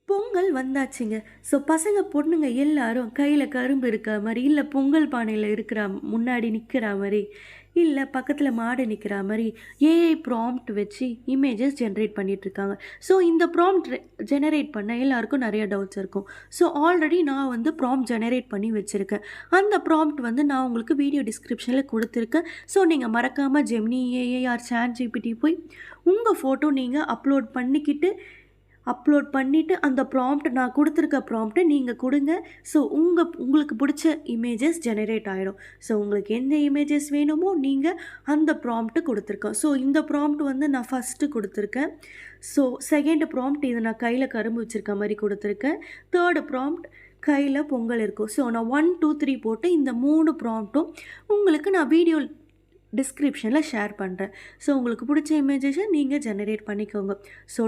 பொங்கல் வந்தாச்சுங்க. ஸோ பசங்க, பொண்ணுங்க எல்லாரும் கையில கரும்பு இருக்கா மாரி, இல்ல பொங்கல் பானையில இருக்கிற முன்னாடி நிக்கிறா மாரி, இல்ல பக்கத்துல மாடு நிக்கிறா மாரி, ஏஐ ப்ராம்ப்ட் வச்சு இமேஜஸ் ஜெனரேட் பண்ணிட்டுருக்காங்க. ஸோ இந்த ப்ராம்ப்ட் ஜெனரேட் பண்ண எல்லாருக்கும் நெறைய டவுட்ஸ் இருக்கும். ஸோ ஆல்ரெடி நான் வந்து ப்ராம்ப்ட் ஜெனரேட் பண்ணி வச்சிருக்கேன். அந்த ப்ராம்ப்ட் வந்து நான் உங்களுக்கு வீடியோ டிஸ்கிரிப்ஷன்ல குடுத்துருக்கேன். ஸோ நீங்க மறக்காம Gemini AI or ChatGPT போய் உங்க ஃபோட்டோ நீங்க அப்லோட் பண்ணிட்டு அந்த ப்ராம்ப்ட் நான் குடுத்துருக்க ப்ராம்ப்ட்ட நீங்க குடுங்க. ஸோ உங்களுக்கு புடிச்ச இமேஜஸ் ஜெனரேட் ஆயிடும். ஸோ உங்களுக்கு எந்த இமேஜஸ் வேணுமோ நீங்க அந்த ப்ராம்ப்ட் குடுத்துருக்கோம். ஸோ இந்த ப்ராம்ப்ட் வந்து நான் ஃபர்ஸ்ட்டு குடுத்துருக்கேன். ஸோ செகண்ட் ப்ராம்ப்ட் இது நான் கையில கரும்பு வச்சிருக்க மாரி குடுத்துருக்கேன். தேர்டு ப்ராம்ப்ட் கையில பொங்கல் இருக்கும். ஸோ நான் 1, 2, 3 போட்டு இந்த 3 ப்ராம்ப்ட்டும் உங்களுக்கு நான் வீடியோ டிஸ்கிரிப்ஷன்ல ஷேர் பண்றேன். ஸோ உங்களுக்கு புடிச்ச இமேஜஸ நீங்க ஜெனரேட் பண்ணிக்கோங்க. ஸோ